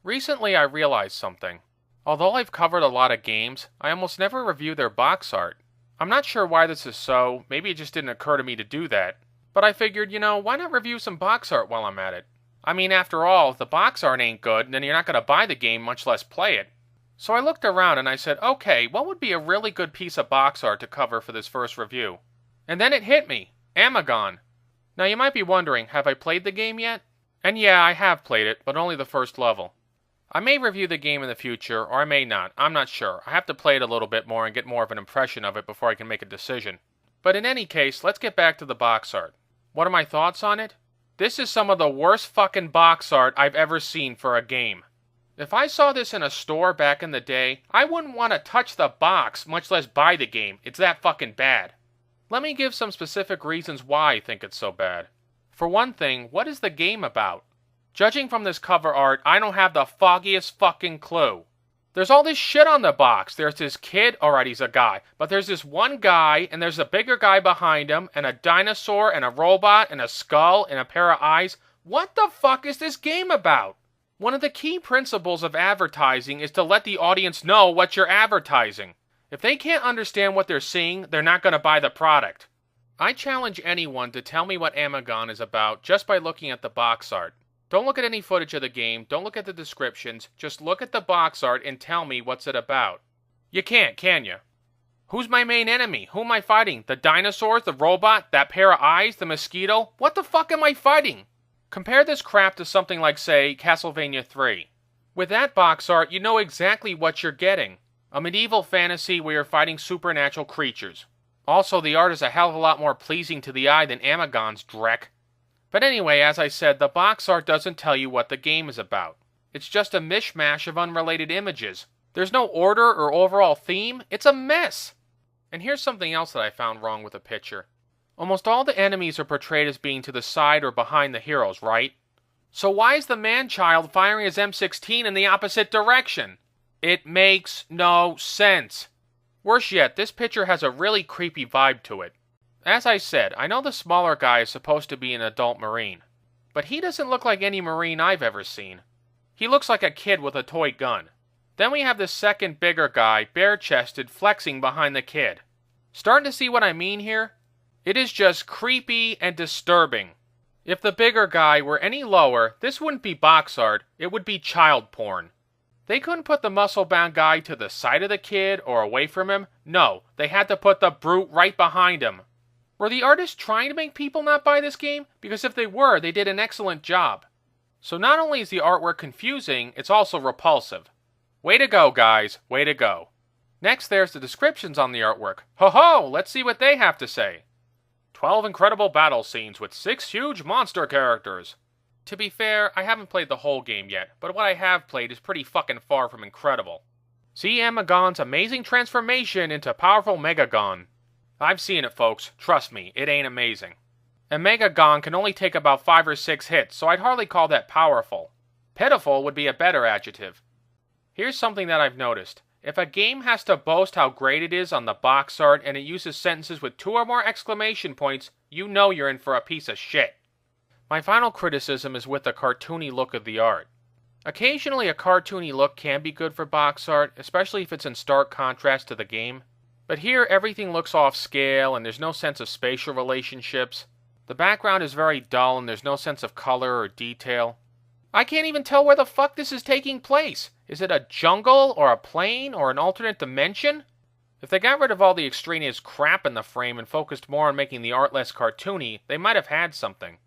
Recently I realized something. Although I've covered a lot of games, I almost never review their box art. I'm not sure why this is so, maybe it just didn't occur to me to do that. But I figured, why not review some box art while I'm at it? I mean, after all, if the box art ain't good, then you're not going to buy the game, much less play it. So I looked around and I said, okay, what would be a really good piece of box art to cover for this first review? And then it hit me. Amagon. Now you might be wondering, have I played the game yet? And yeah, I have played it, but only the first level. I may review the game in the future, or I may not. I'm not sure. I have to play it a little bit more and get more of an impression of it before I can make a decision. But in any case, let's get back to the box art. What are my thoughts on it? This is some of the worst fucking box art I've ever seen for a game. If I saw this in a store back in the day, I wouldn't want to touch the box, much less buy the game. It's that fucking bad. Let me give some specific reasons why I think it's so bad. For one thing, what is the game about? Judging from this cover art, I don't have the foggiest fucking clue. There's all this shit on the box. There's this kid, alright, he's a guy, but there's this one guy, and there's a bigger guy behind him, and a dinosaur, and a robot, and a skull, and a pair of eyes. What the fuck is this game about? One of the key principles of advertising is to let the audience know what you're advertising. If they can't understand what they're seeing, they're not going to buy the product. I challenge anyone to tell me what Amagon is about just by looking at the box art. Don't look at any footage of the game, don't look at the descriptions, just look at the box art and tell me what's it about. You can't, can you? Who's my main enemy? Who am I fighting? The dinosaurs? The robot? That pair of eyes? The mosquito? What the fuck am I fighting? Compare this crap to something like, say, Castlevania 3. With that box art, you know exactly what you're getting. A medieval fantasy where you're fighting supernatural creatures. Also, the art is a hell of a lot more pleasing to the eye than Amagon's dreck. But anyway, as I said, the box art doesn't tell you what the game is about. It's just a mishmash of unrelated images. There's no order or overall theme. It's a mess. And here's something else that I found wrong with the picture. Almost all the enemies are portrayed as being to the side or behind the heroes, right? So why is the man-child firing his M16 in the opposite direction? It makes no sense. Worse yet, this picture has a really creepy vibe to it. As I said, I know the smaller guy is supposed to be an adult Marine, but he doesn't look like any Marine I've ever seen. He looks like a kid with a toy gun. Then we have the second bigger guy, bare-chested, flexing behind the kid. Starting to see what I mean here? It is just creepy and disturbing. If the bigger guy were any lower, this wouldn't be box art, it would be child porn. They couldn't put the muscle-bound guy to the side of the kid or away from him. No, they had to put the brute right behind him. Were the artists trying to make people not buy this game? Because if they were, they did an excellent job. So not only is the artwork confusing, it's also repulsive. Way to go, guys. Way to go. Next, there's the descriptions on the artwork. Ho-ho! Let's see what they have to say. 12 incredible battle scenes with 6 huge monster characters. To be fair, I haven't played the whole game yet, but what I have played is pretty fucking far from incredible. See Amagon's amazing transformation into powerful Megagon. I've seen it, folks. Trust me, it ain't amazing. And Megagon can only take about 5 or 6 hits, so I'd hardly call that powerful. Pitiful would be a better adjective. Here's something that I've noticed. If a game has to boast how great it is on the box art and it uses sentences with 2 or more exclamation points, you know you're in for a piece of shit. My final criticism is with the cartoony look of the art. Occasionally a cartoony look can be good for box art, especially if it's in stark contrast to the game. But here everything looks off scale and there's no sense of spatial relationships. The background is very dull and there's no sense of color or detail. I can't even tell where the fuck this is taking place. Is it a jungle or a plane or an alternate dimension? If they got rid of all the extraneous crap in the frame and focused more on making the art less cartoony, they might have had something.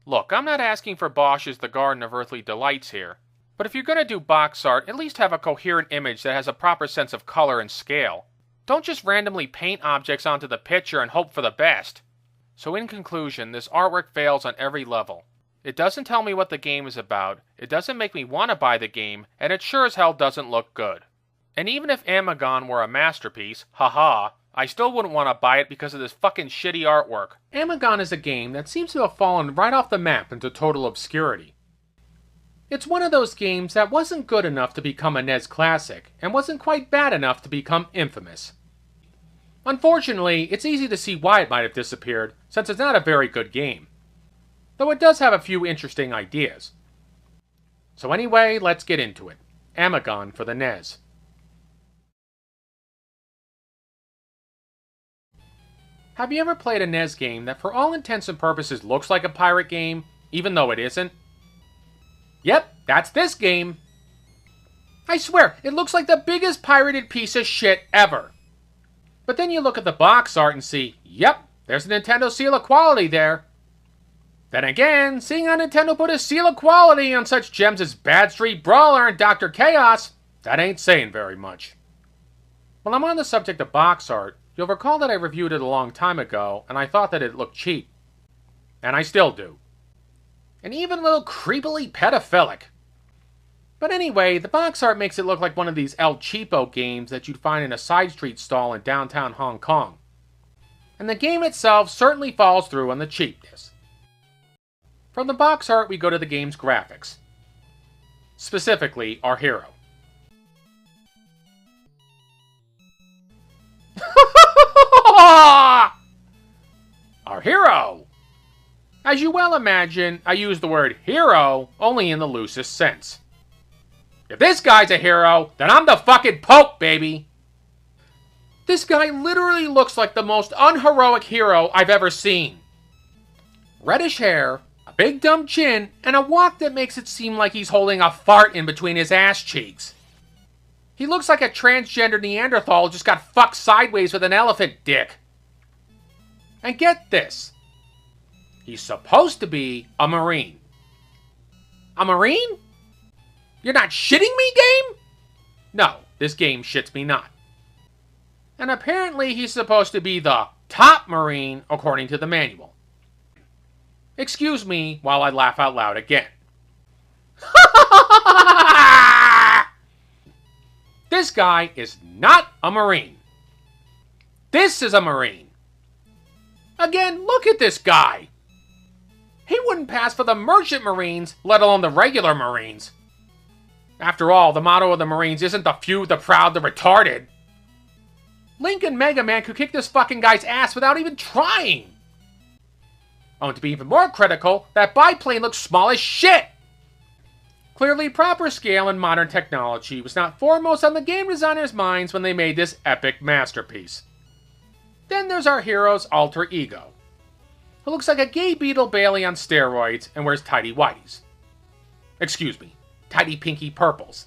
Look, I'm not asking for Bosch's The Garden of Earthly Delights here. But if you're going to do box art, at least have a coherent image that has a proper sense of color and scale. Don't just randomly paint objects onto the picture and hope for the best. So in conclusion, this artwork fails on every level. It doesn't tell me what the game is about, it doesn't make me want to buy the game, and it sure as hell doesn't look good. And even if Amagon were a masterpiece, haha, I still wouldn't want to buy it because of this fucking shitty artwork. Amagon is a game that seems to have fallen right off the map into total obscurity. It's one of those games that wasn't good enough to become a NES classic, and wasn't quite bad enough to become infamous. Unfortunately, it's easy to see why it might have disappeared, since it's not a very good game. Though it does have a few interesting ideas. So anyway, let's get into it. Amagon for the NES. Have you ever played a NES game that for all intents and purposes looks like a pirate game, even though it isn't? Yep, that's this game. I swear, it looks like the biggest pirated piece of shit ever. But then you look at the box art and see, yep, there's a Nintendo seal of quality there. Then again, seeing how Nintendo put a seal of quality on such gems as Bad Street Brawler and Dr. Chaos, that ain't saying very much. While I'm on the subject of box art, you'll recall that I reviewed it a long time ago, and I thought that it looked cheap. And I still do. And even a little creepily pedophilic. But anyway, the box art makes it look like one of these El Cheapo games that you'd find in a side street stall in downtown Hong Kong. And the game itself certainly falls through on the cheapness. From the box art, we go to the game's graphics. Specifically, our hero. Our hero! As you well imagine, I use the word hero only in the loosest sense. If this guy's a hero, then I'm the fucking Pope, baby! This guy literally looks like the most unheroic hero I've ever seen. Reddish hair, a big dumb chin, and a walk that makes it seem like he's holding a fart in between his ass cheeks. He looks like a transgender Neanderthal just got fucked sideways with an elephant dick. And get this. He's supposed to be a Marine. A Marine? You're not shitting me, game? No, this game shits me not. And apparently he's supposed to be the top Marine according to the manual. Excuse me while I laugh out loud again. This guy is not a Marine. This is a Marine. Again, look at this guy. He wouldn't pass for the Merchant Marines, let alone the regular Marines. After all, the motto of the Marines isn't the few, the proud, the retarded. Link and Mega Man could kick this fucking guy's ass without even trying. Oh, and to be even more critical, that biplane looks small as shit. Clearly, proper scale and modern technology was not foremost on the game designers' minds when they made this epic masterpiece. Then there's our hero's alter ego, who looks like a gay Beetle Bailey on steroids and wears tidy whities. Excuse me, tidy pinky purples.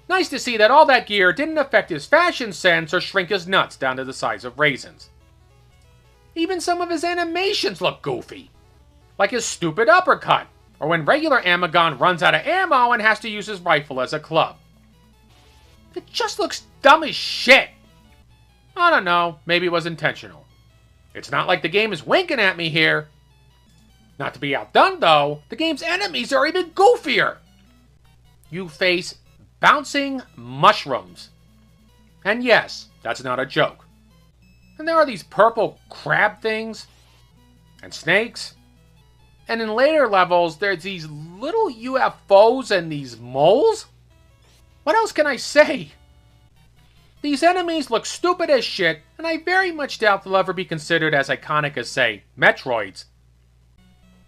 Nice to see that all that gear didn't affect his fashion sense or shrink his nuts down to the size of raisins. Even some of his animations look goofy, like his stupid uppercut, or when regular Amagon runs out of ammo and has to use his rifle as a club. It just looks dumb as shit. I don't know, maybe it was intentional. It's not like the game is winking at me here. Not to be outdone, though, the game's enemies are even goofier. You face bouncing mushrooms. And yes, that's not a joke. And there are these purple crab things, and snakes. And in later levels, there's these little UFOs and these moles? What else can I say? These enemies look stupid as shit, and I very much doubt they'll ever be considered as iconic as, say, Metroids.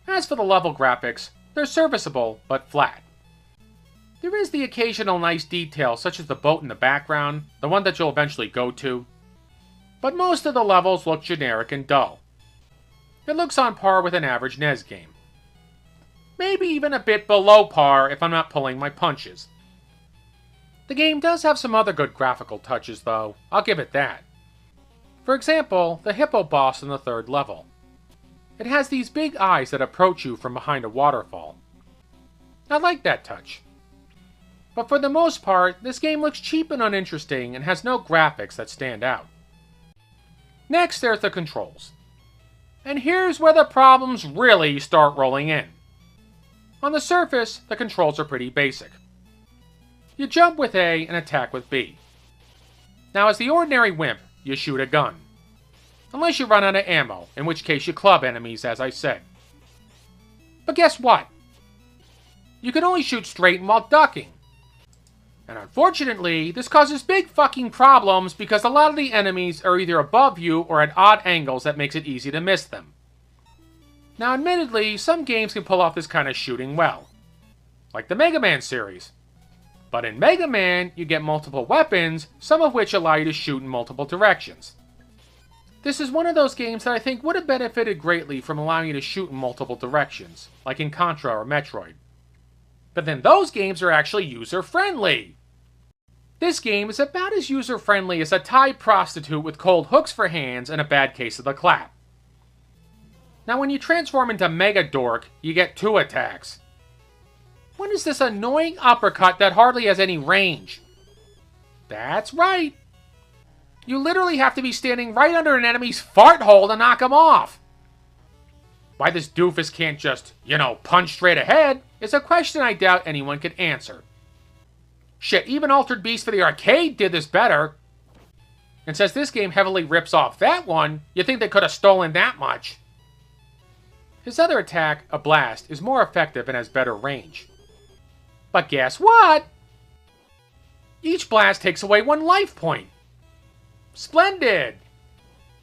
As for the level graphics, they're serviceable, but flat. There is the occasional nice detail, such as the boat in the background, the one that you'll eventually go to. But most of the levels look generic and dull. It looks on par with an average NES game. Maybe even a bit below par if I'm not pulling my punches. The game does have some other good graphical touches, though. I'll give it that. For example, the Hippo boss in the third level. It has these big eyes that approach you from behind a waterfall. I like that touch. But for the most part, this game looks cheap and uninteresting and has no graphics that stand out. Next, there's the controls. And here's where the problems really start rolling in. On the surface, the controls are pretty basic. You jump with A and attack with B. Now, as the ordinary wimp, you shoot a gun. Unless you run out of ammo, in which case you club enemies, as I said. But guess what? You can only shoot straight and while ducking. And unfortunately, this causes big fucking problems because a lot of the enemies are either above you or at odd angles that makes it easy to miss them. Now admittedly, some games can pull off this kind of shooting well. like the Mega Man series. But in Mega Man, you get multiple weapons, some of which allow you to shoot in multiple directions. This is one of those games that I think would have benefited greatly from allowing you to shoot in multiple directions, like in Contra or Metroid. But then those games are actually user-friendly! This game is about as user-friendly as a Thai prostitute with cold hooks for hands and a bad case of the clap. Now when you transform into Mega Dork, you get 2 attacks. When is this annoying uppercut that hardly has any range? That's right! You literally have to be standing right under an enemy's fart hole to knock him off! Why this doofus can't just, punch straight ahead is a question I doubt anyone could answer. Shit, even Altered Beast for the arcade did this better. And since this game heavily rips off that one, you'd think they could have stolen that much. His other attack, a blast, is more effective and has better range. But guess what? Each blast takes away 1 life point. Splendid!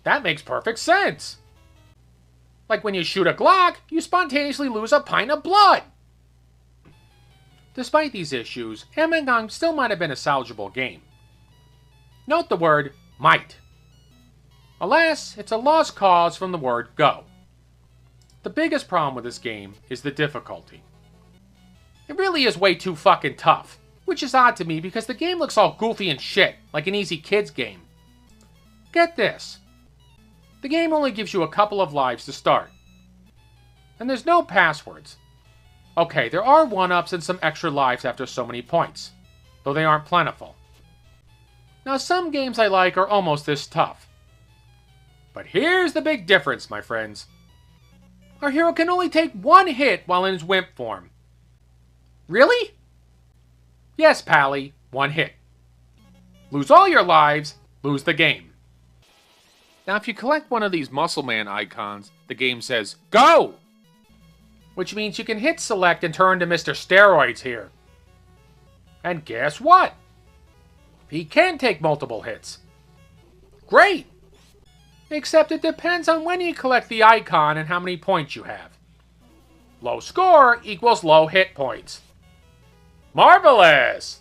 That makes perfect sense. Like when you shoot a Glock, you spontaneously lose a pint of blood. Despite these issues, Amagon still might have been a salvageable game. Note the word might. Alas, it's a lost cause from the word go. The biggest problem with this game is the difficulty. It really is way too fucking tough, which is odd to me because the game looks all goofy and shit, like an easy kids game. Get this. The game only gives you a couple of lives to start. And there's no passwords. Okay, there are 1-ups and some extra lives after so many points, though they aren't plentiful. Now some games I like are almost this tough. But here's the big difference, my friends. Our hero can only take 1 hit while in his wimp form. Really? Yes, Pally, 1 hit. Lose all your lives, lose the game. Now if you collect one of these Muscle Man icons, the game says, GO! Which means you can hit select and turn to Mr. Steroids here. And guess what? He can take multiple hits. Great! Except it depends on when you collect the icon and how many points you have. Low score equals low hit points. Marvelous!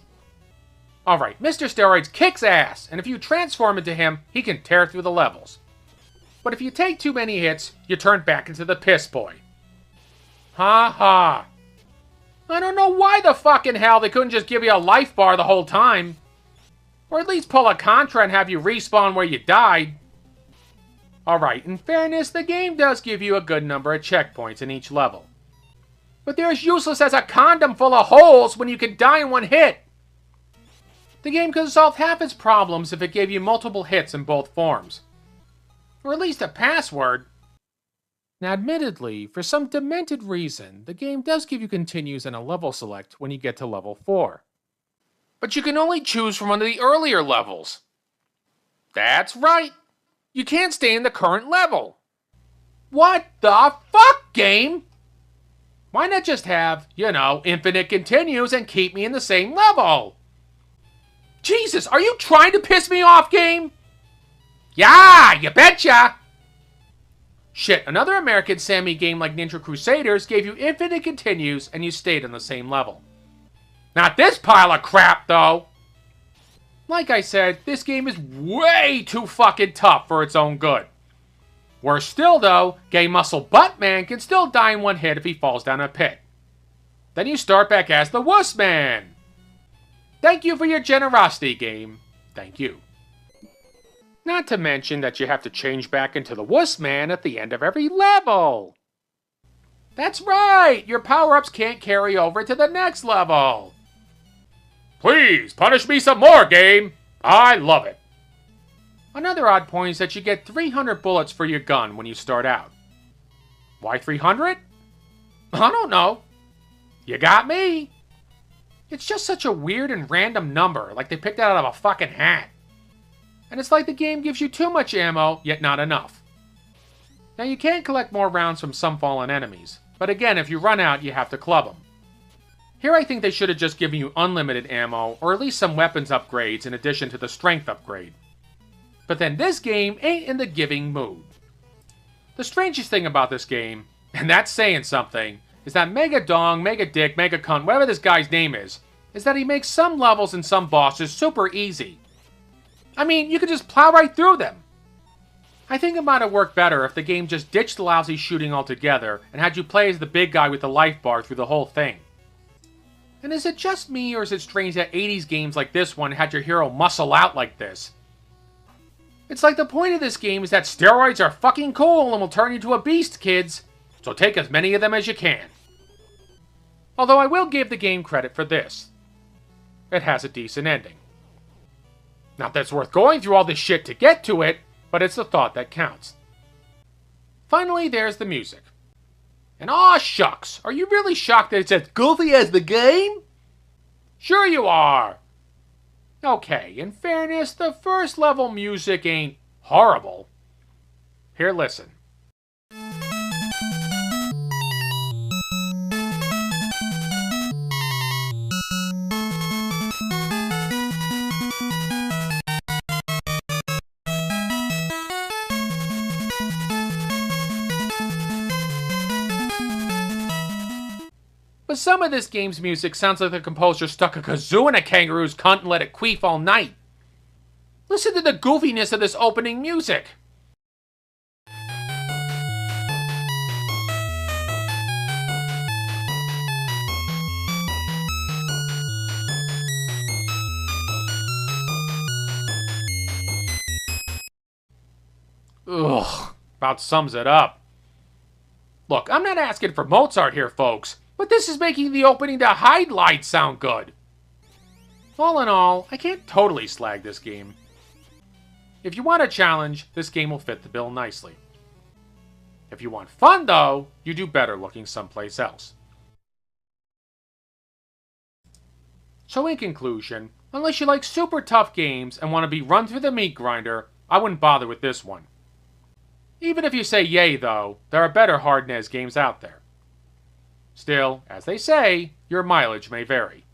Alright, Mr. Steroids kicks ass, and if you transform into him, he can tear through the levels. But if you take too many hits, you turn back into the piss boy. Ha ha. I don't know why the fucking hell they couldn't just give you a life bar the whole time. Or at least pull a Contra and have you respawn where you died. Alright, in fairness, the game does give you a good number of checkpoints in each level. But they're as useless as a condom full of holes when you can die in 1 hit. The game could solve half its problems if it gave you multiple hits in both forms. Or at least a password. Now admittedly, for some demented reason, the game does give you continues and a level select when you get to level 4. But you can only choose from one of the earlier levels. That's right! You can't stay in the current level! What the fuck, game? Why not just have, infinite continues and keep me in the same level? Jesus, are you trying to piss me off, game? Yeah, you betcha! Shit, another American Sammy game like Ninja Crusaders gave you infinite continues and you stayed on the same level. Not this pile of crap, though! Like I said, this game is way too fucking tough for its own good. Worse still, though, Gay Muscle Butt Man can still die in 1 hit if he falls down a pit. Then you start back as the Wuss Man. Thank you for your generosity, game. Thank you. Not to mention that you have to change back into the Wuss Man at the end of every level. That's right! Your power-ups can't carry over to the next level. Please, punish me some more, game! I love it. Another odd point is that you get 300 bullets for your gun when you start out. Why 300? I don't know. You got me. It's just such a weird and random number, like they picked it out of a fucking hat. And it's like the game gives you too much ammo, yet not enough. Now you can collect more rounds from some fallen enemies, but again, if you run out, you have to club them. Here I think they should have just given you unlimited ammo, or at least some weapons upgrades in addition to the strength upgrade. But then this game ain't in the giving mood. The strangest thing about this game, and that's saying something, is that Mega Dong, Mega Dick, Mega Cunt, whatever this guy's name is that he makes some levels and some bosses super easy. I mean, you could just plow right through them. I think it might have worked better if the game just ditched the lousy shooting altogether and had you play as the big guy with the life bar through the whole thing. And is it just me, or is it strange that 80s games like this one had your hero muscle out like this? It's like the point of this game is that steroids are fucking cool and will turn you into a beast, kids. So take as many of them as you can. Although I will give the game credit for this. It has a decent ending. Not that it's worth going through all this shit to get to it, but it's the thought that counts. Finally, there's the music. And aw shucks, are you really shocked that it's as goofy as the game? Sure you are! Okay, in fairness, the first level music ain't horrible. Here, listen. But some of this game's music sounds like the composer stuck a kazoo in a kangaroo's cunt and let it queef all night. Listen to the goofiness of this opening music. Ugh, about sums it up. Look, I'm not asking for Mozart here, folks. But this is making the opening to Hide Light sound good. All in all, I can't totally slag this game. If you want a challenge, this game will fit the bill nicely. If you want fun, though, you do better looking someplace else. So in conclusion, unless you like super tough games and want to be run through the meat grinder, I wouldn't bother with this one. Even if you say yay, though, there are better hard-nosed games out there. Still, as they say, your mileage may vary.